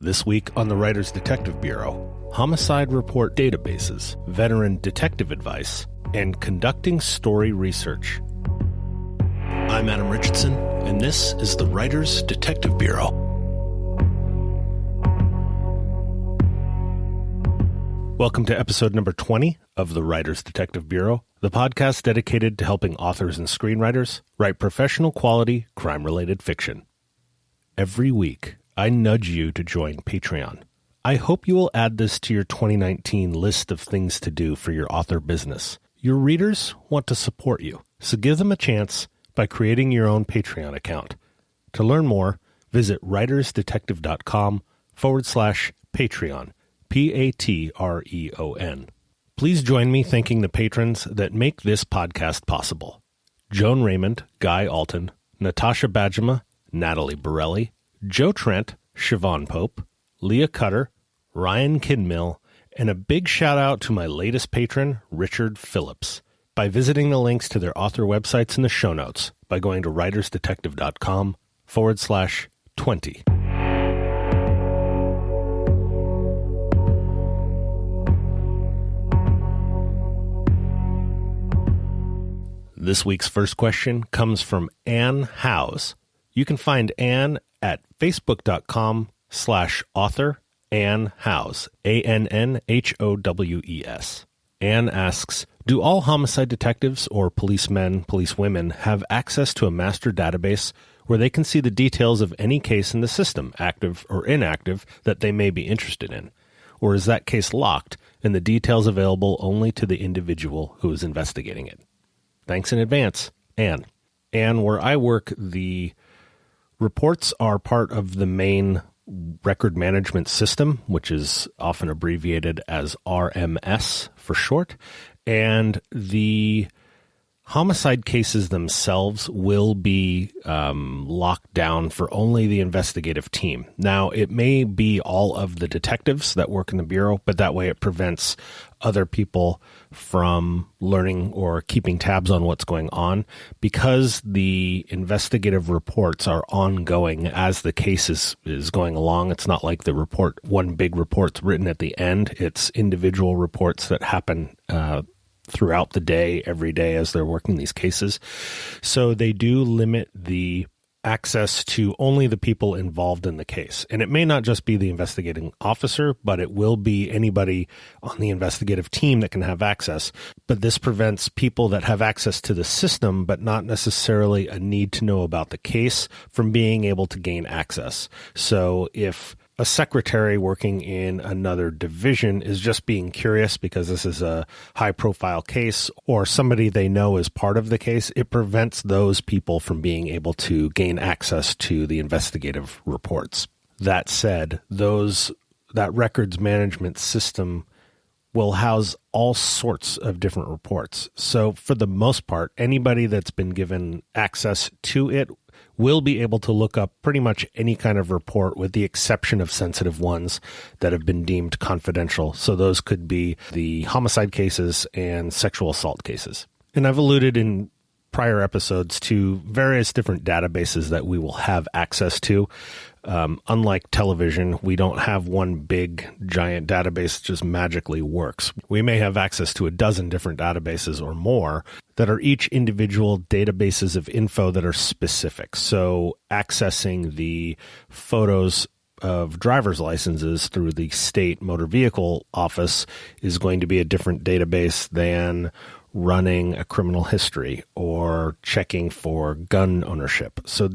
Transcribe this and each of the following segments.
This week on the Writers Detective Bureau, homicide report databases, veteran detective advice, and conducting story research. I'm Adam Richardson, and this is the Writers Detective Bureau. Welcome to episode number 20 of the Writers Detective Bureau, the podcast dedicated to helping authors and screenwriters write professional quality, crime-related fiction. Every week, I nudge you to join Patreon. I hope you will add this to your 2019 list of things to do for your author business. Your readers want to support you, so give them a chance by creating your own Patreon account. To learn more, visit writersdetective.com/Patreon, Patreon. Please join me thanking the patrons that make this podcast possible. Joan Raymond, Guy Alton, Natasha Badgema, Natalie Borelli, Joe Trent, Siobhan Pope, Leah Cutter, Ryan Kidmill, and a big shout out to my latest patron, Richard Phillips, by visiting the links to their author websites in the show notes by going to writersdetective.com/20. This week's first question comes from Ann Howes. You can find Ann at facebook.com/author Ann Howes, ANNHOWES. Ann asks, do all homicide detectives or policemen, policewomen have access to a master database where they can see the details of any case in the system, active or inactive, that they may be interested in? Or is that case locked and the details available only to the individual who is investigating it? Thanks in advance, Ann. Ann, where I work, the reports are part of the main record management system, which is often abbreviated as RMS for short, and the homicide cases themselves will be locked down for only the investigative team. Now, it may be all of the detectives that work in the Bureau, but that way it prevents other people from learning or keeping tabs on what's going on. Because the investigative reports are ongoing as the case is going along. It's not like the report, one big report's written at the end. It's individual reports that happen throughout the day, every day as they're working these cases. So they do limit the access to only the people involved in the case. And it may not just be the investigating officer, but it will be anybody on the investigative team that can have access. But this prevents people that have access to the system, but not necessarily a need to know about the case, from being able to gain access. So if a secretary working in another division is just being curious because this is a high-profile case, or somebody they know is part of the case, it prevents those people from being able to gain access to the investigative reports. That said, that records management system will house all sorts of different reports. So for the most part, anybody that's been given access to it will be able to look up pretty much any kind of report, with the exception of sensitive ones that have been deemed confidential. So those could be the homicide cases and sexual assault cases. And I've alluded in prior episodes to various different databases that we will have access to. Unlike television, we don't have one big giant database that just magically works. We may have access to a dozen different databases or more that are each individual databases of info that are specific. So accessing the photos of driver's licenses through the state motor vehicle office is going to be a different database than running a criminal history or checking for gun ownership. So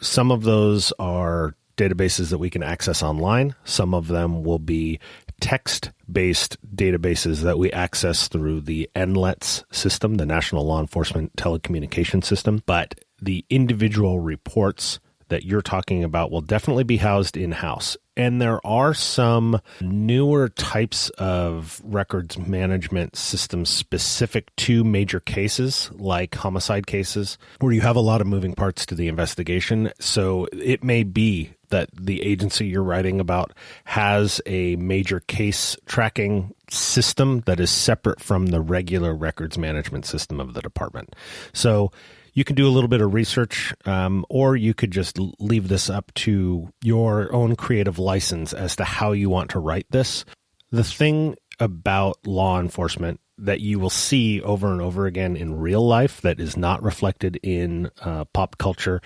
some of those are databases that we can access online. Some of them will be text-based databases that we access through the NLETS system, the National Law Enforcement Telecommunications System. But the individual reports that you're talking about will definitely be housed in-house. And there are some newer types of records management systems specific to major cases, like homicide cases, where you have a lot of moving parts to the investigation. So it may be that the agency you're writing about has a major case tracking system that is separate from the regular records management system of the department. So You can do a little bit of research, or you could just leave this up to your own creative license as to how you want to write this. The thing about law enforcement that you will see over and over again in real life that is not reflected in pop culture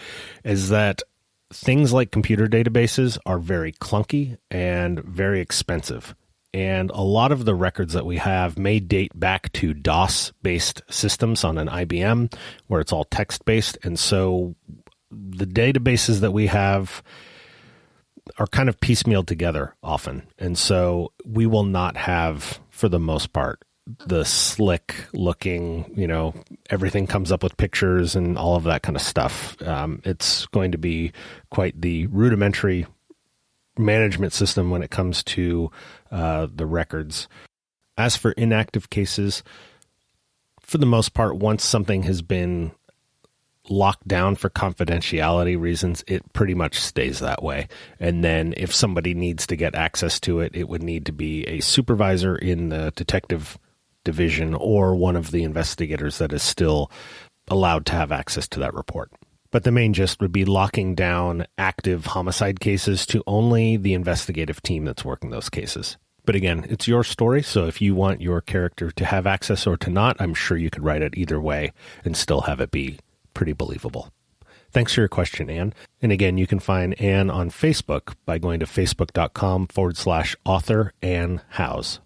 is that things like computer databases are very clunky and very expensive. And a lot of the records that we have may date back to DOS-based systems on an IBM where it's all text-based. And so the databases that we have are kind of piecemealed together often. And so we will not have, for the most part, the slick looking, everything comes up with pictures and all of that kind of stuff. It's going to be quite the rudimentary management system when it comes to the records. As for inactive cases, for the most part, once something has been locked down for confidentiality reasons, it pretty much stays that way. And then if somebody needs to get access to it, it would need to be a supervisor in the detective division or one of the investigators that is still allowed to have access to that report. But the main gist would be locking down active homicide cases to only the investigative team that's working those cases. But again, it's your story, so if you want your character to have access or to not, I'm sure you could write it either way and still have it be pretty believable. Thanks for your question, Anne. And again, you can find Anne on Facebook by going to facebook.com/author Anne Howes.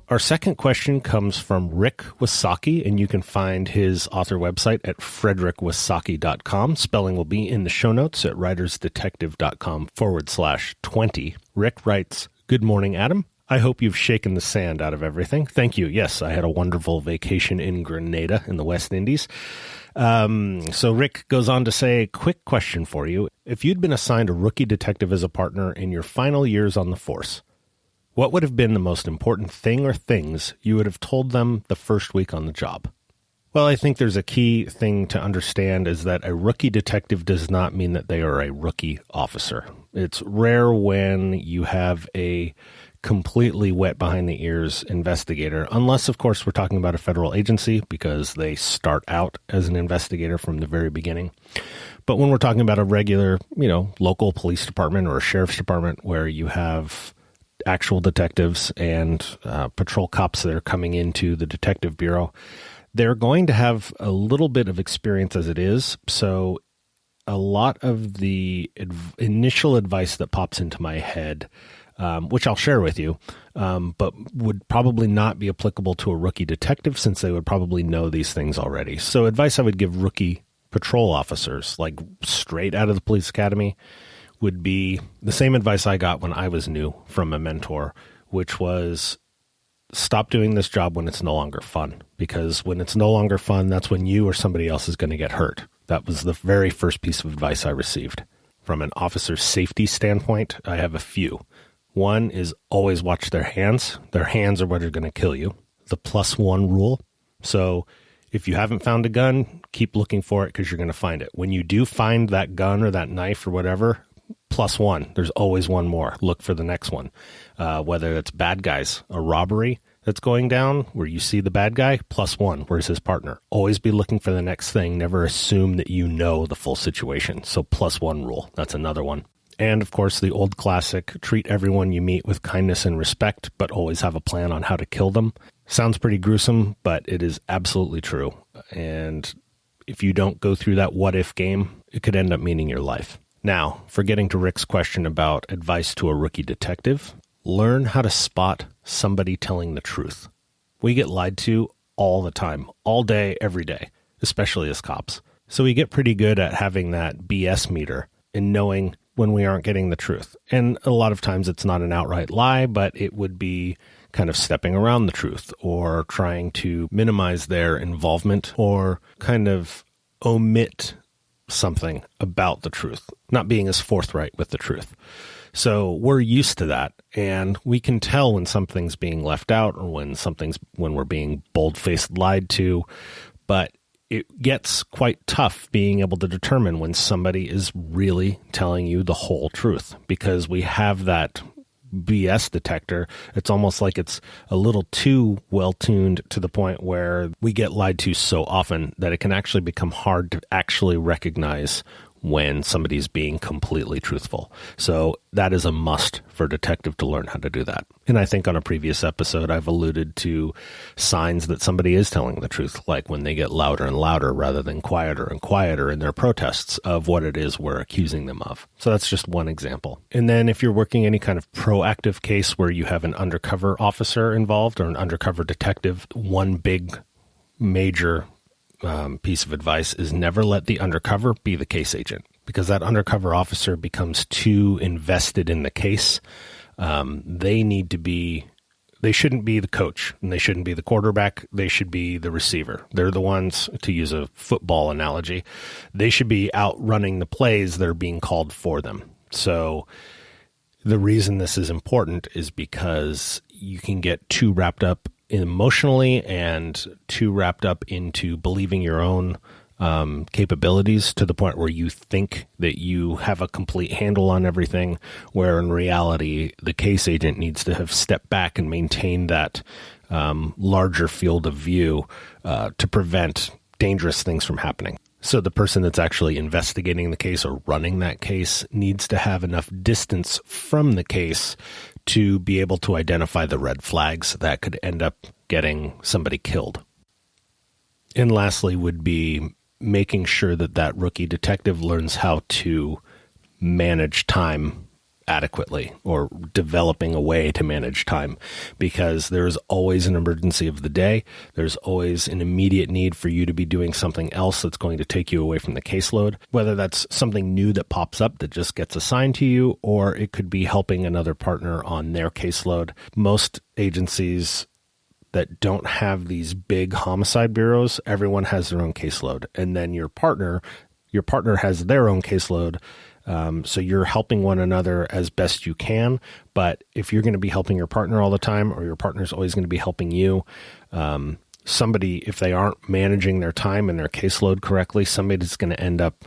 Our second question comes from Rick Wasaki, and you can find his author website at frederikwasaki.com. Spelling will be in the show notes at writersdetective.com/20. Rick writes, "Good morning, Adam. I hope you've shaken the sand out of everything." Thank you. Yes, I had a wonderful vacation in Grenada in the West Indies. So Rick goes on to say, quick question for you. If you'd been assigned a rookie detective as a partner in your final years on the force, what would have been the most important thing or things you would have told them the first week on the job? Well, I think there's a key thing to understand is that a rookie detective does not mean that they are a rookie officer. It's rare when you have a completely wet behind the ears investigator, unless, of course, we're talking about a federal agency because they start out as an investigator from the very beginning. But when we're talking about a regular, local police department or a sheriff's department where you have actual detectives and patrol cops that are coming into the detective bureau, they're going to have a little bit of experience as it is. So a lot of the initial advice that pops into my head, which I'll share with you, but would probably not be applicable to a rookie detective since they would probably know these things already. So advice I would give rookie patrol officers, like straight out of the police academy, would be the same advice I got when I was new from a mentor, which was stop doing this job when it's no longer fun. Because when it's no longer fun, that's when you or somebody else is going to get hurt. That was the very first piece of advice I received. From an officer's safety standpoint, I have a few. One is always watch their hands. Their hands are what are going to kill you. The +1 rule. So if you haven't found a gun, keep looking for it because you're going to find it. When you do find that gun or that knife or whatever, +1. There's always one more. Look for the next one. Whether it's bad guys, a robbery that's going down where you see the bad guy, +1. Where's his partner? Always be looking for the next thing. Never assume that you know the full situation. So +1 rule. That's another one. And of course, the old classic, treat everyone you meet with kindness and respect, but always have a plan on how to kill them. Sounds pretty gruesome, but it is absolutely true. And if you don't go through that what if game, it could end up meaning your life. Now, for getting to Rick's question about advice to a rookie detective, learn how to spot somebody telling the truth. We get lied to all the time, all day, every day, especially as cops. So we get pretty good at having that BS meter and knowing when we aren't getting the truth. And a lot of times it's not an outright lie, but it would be kind of stepping around the truth or trying to minimize their involvement or kind of omit something about the truth, not being as forthright with the truth. So we're used to that, and we can tell when something's being left out or when we're being bold-faced lied to, but it gets quite tough being able to determine when somebody is really telling you the whole truth because we have that BS detector, it's almost like it's a little too well tuned to the point where we get lied to so often that it can actually become hard to actually recognize when somebody's being completely truthful. So that is a must for a detective to learn how to do that. And I think on a previous episode, I've alluded to signs that somebody is telling the truth, like when they get louder and louder rather than quieter and quieter in their protests of what it is we're accusing them of. So that's just one example. And then if you're working any kind of proactive case where you have an undercover officer involved or an undercover detective, one big major piece of advice is never let the undercover be the case agent, because that undercover officer becomes too invested in the case. They shouldn't be the coach, and they shouldn't be the quarterback. They should be the receiver. They're the ones, to use a football analogy, they should be out running the plays that are being called for them. So the reason this is important is because you can get too wrapped up emotionally and too wrapped up into believing your own capabilities to the point where you think that you have a complete handle on everything, where in reality, the case agent needs to have stepped back and maintained that larger field of view to prevent dangerous things from happening. So the person that's actually investigating the case or running that case needs to have enough distance from the case to be able to identify the red flags that could end up getting somebody killed. And lastly would be making sure that that rookie detective learns how to manage time adequately, or developing a way to manage time, because there's always an emergency of the day. There's always an immediate need for you to be doing something else that's going to take you away from the caseload, whether that's something new that pops up that just gets assigned to you, or it could be helping another partner on their caseload. Most agencies that don't have these big homicide bureaus, everyone has their own caseload. And then your partner has their own caseload. So you're helping one another as best you can. But if you're going to be helping your partner all the time, or your partner's always going to be helping you, somebody, if they aren't managing their time and their caseload correctly, somebody's going to end up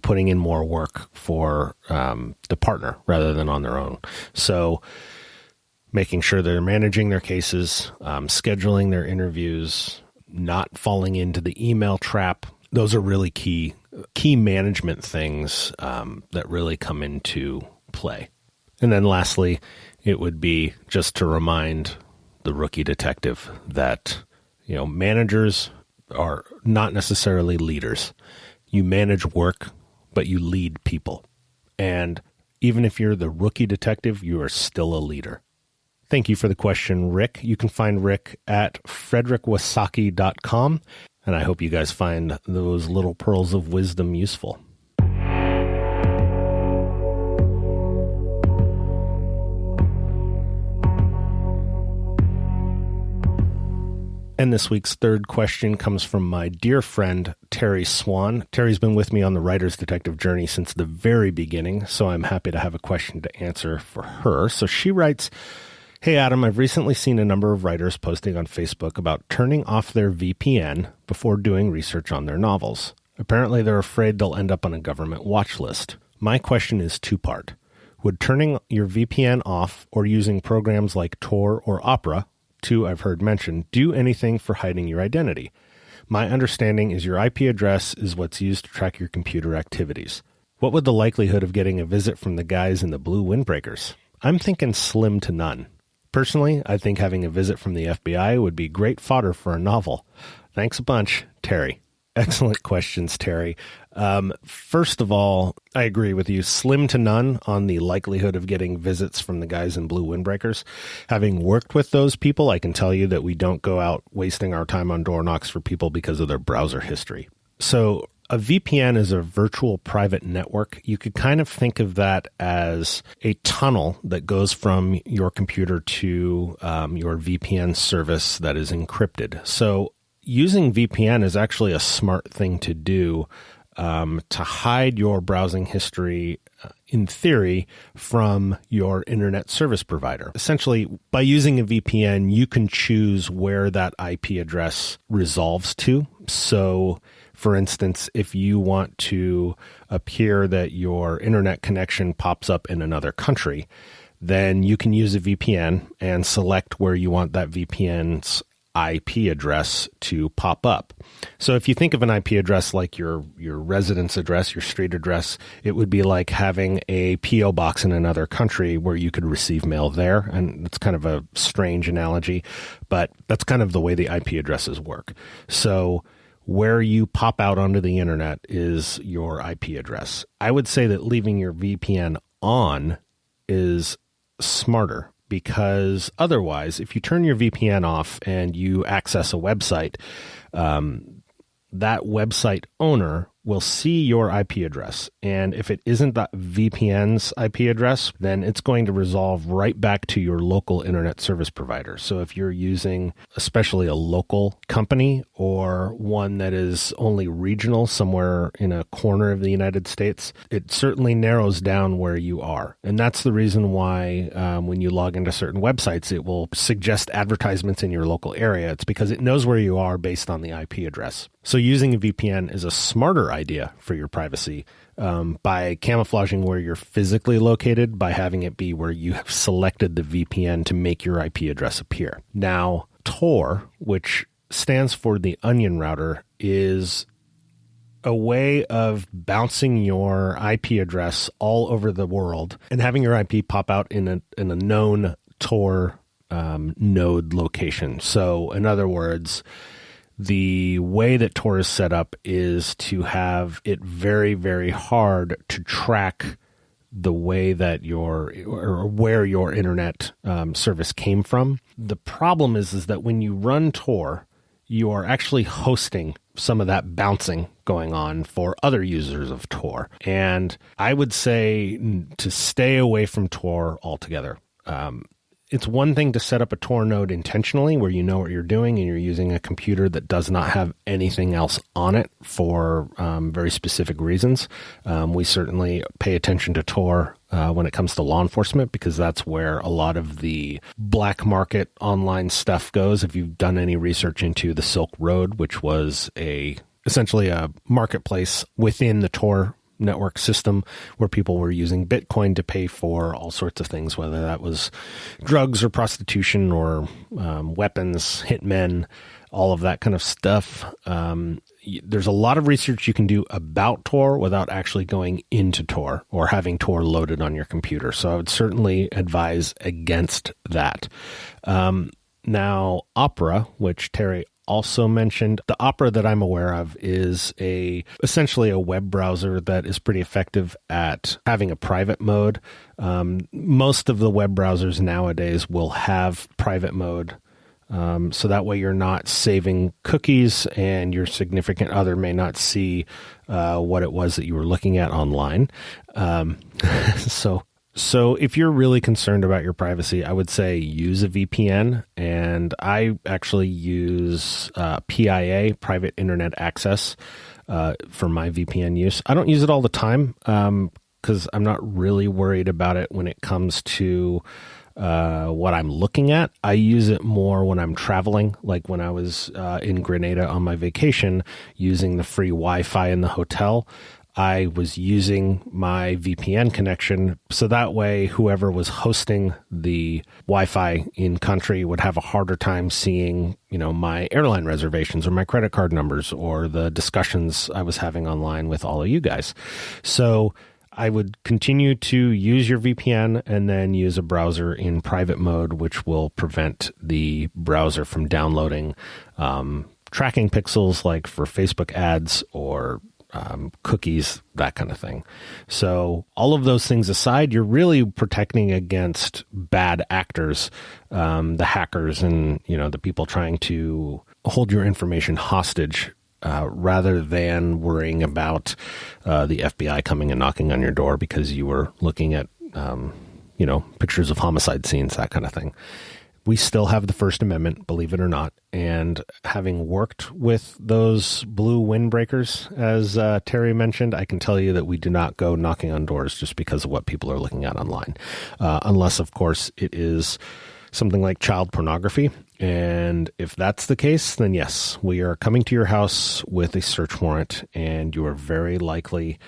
putting in more work for the partner rather than on their own. So making sure they're managing their cases, scheduling their interviews, not falling into the email trap. Those are really key management things that really come into play. And then lastly, it would be just to remind the rookie detective that, managers are not necessarily leaders. You manage work, but you lead people. And even if you're the rookie detective, you are still a leader. Thank you for the question, Rick. You can find Rick at frederikwasaki.com. And I hope you guys find those little pearls of wisdom useful. And this week's third question comes from my dear friend, Terry Swan. Terry's been with me on the writer's detective journey since the very beginning, so I'm happy to have a question to answer for her. So she writes, "Hey, Adam, I've recently seen a number of writers posting on Facebook about turning off their VPN before doing research on their novels. Apparently, they're afraid they'll end up on a government watch list. My question is two-part. Would turning your VPN off or using programs like Tor or Opera, two I've heard mentioned, do anything for hiding your identity? My understanding is your IP address is what's used to track your computer activities. What would the likelihood of getting a visit from the guys in the blue windbreakers? I'm thinking slim to none. Personally, I think having a visit from the FBI would be great fodder for a novel. Thanks a bunch, Terry." Excellent questions, Terry. First of all, I agree with you. Slim to none on the likelihood of getting visits from the guys in blue windbreakers. Having worked with those people, I can tell you that we don't go out wasting our time on door knocks for people because of their browser history. So a VPN is a virtual private network. You could kind of think of that as a tunnel that goes from your computer to your VPN service that is encrypted. So using VPN is actually a smart thing to do to hide your browsing history, in theory, from your internet service provider. Essentially, by using a VPN, you can choose where that IP address resolves to. So, for instance, if you want to appear that your internet connection pops up in another country, then you can use a VPN and select where you want that VPN's IP address to pop up. So if you think of an IP address like your residence address, your street address, it would be like having a PO box in another country where you could receive mail there. And it's kind of a strange analogy, but that's kind of the way the IP addresses work. So where you pop out onto the internet is your IP address. I would say that leaving your VPN on is smarter, because otherwise, if you turn your VPN off and you access a website, that website owner will see your IP address. And if it isn't that VPN's IP address, then it's going to resolve right back to your local internet service provider. So if you're using especially a local company or one that is only regional somewhere in a corner of the United States, it certainly narrows down where you are. And that's the reason why when you log into certain websites, it will suggest advertisements in your local area. It's because it knows where you are based on the IP address. So using a VPN is a smarter idea for your privacy by camouflaging where you're physically located, by having it be where you have selected the VPN to make your IP address appear. Now, Tor, which stands for the onion router, is a way of bouncing your IP address all over the world and having your IP pop out in a known Tor node location. So in other words, the way that Tor is set up is to have it very, very hard to track the way that or where your internet service came from. The problem is that when you run Tor, you are actually hosting some of that bouncing going on for other users of Tor. And I would say to stay away from Tor altogether. It's one thing to set up a Tor node intentionally where you know what you're doing and you're using a computer that does not have anything else on it for very specific reasons. We certainly pay attention to Tor when it comes to law enforcement, because that's where a lot of the black market online stuff goes. If you've done any research into the Silk Road, which was essentially a marketplace within the Tor network system where people were using Bitcoin to pay for all sorts of things, whether that was drugs or prostitution or weapons, hitmen, all of that kind of stuff. There's a lot of research you can do about Tor without actually going into Tor or having Tor loaded on your computer. So I would certainly advise against that. Now, Opera, which Terry also mentioned, the Opera that I'm aware of is essentially a web browser that is pretty effective at having a private mode. Most of the web browsers nowadays will have private mode. So that way you're not saving cookies and your significant other may not see what it was that you were looking at online. So if you're really concerned about your privacy, I would say use a VPN. And I actually use PIA, Private Internet Access, for my VPN use. I don't use it all the time because I'm not really worried about it when it comes to what I'm looking at. I use it more when I'm traveling, like when I was in Grenada on my vacation, using the free Wi-Fi in the hotel. I was using my VPN connection, so that way whoever was hosting the Wi-Fi in country would have a harder time seeing, my airline reservations or my credit card numbers or the discussions I was having online with all of you guys. So I would continue to use your VPN and then use a browser in private mode, which will prevent the browser from downloading tracking pixels like for Facebook ads or cookies, that kind of thing. So all of those things aside, you're really protecting against bad actors, the hackers and, the people trying to hold your information hostage, rather than worrying about the FBI coming and knocking on your door because you were looking at, pictures of homicide scenes, that kind of thing. We still have the First Amendment, believe it or not. And having worked with those blue windbreakers, as Terry mentioned, I can tell you that we do not go knocking on doors just because of what people are looking at online. Unless, of course, it is something like child pornography. And if that's the case, then yes, we are coming to your house with a search warrant, and you are very likely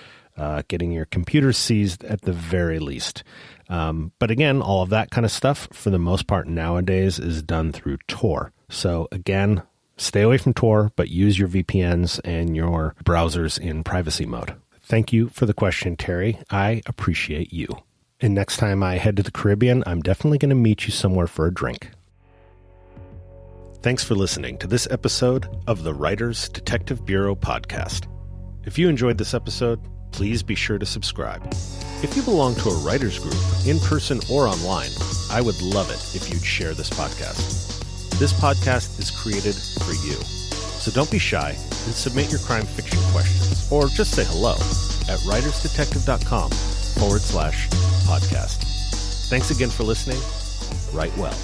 getting your computer seized at the very least. But again, all of that kind of stuff, for the most part nowadays, is done through Tor. So again, stay away from Tor, but use your VPNs and your browsers in privacy mode. Thank you for the question, Terry. I appreciate you. And next time I head to the Caribbean, I'm definitely going to meet you somewhere for a drink. Thanks for listening to this episode of the Writers Detective Bureau podcast. If you enjoyed this episode, please be sure to subscribe. If you belong to a writers group, in person or online, I would love it if you'd share this podcast. This podcast is created for you. So don't be shy and submit your crime fiction questions, or just say hello at writersdetective.com/podcast. Thanks again for listening. Write well.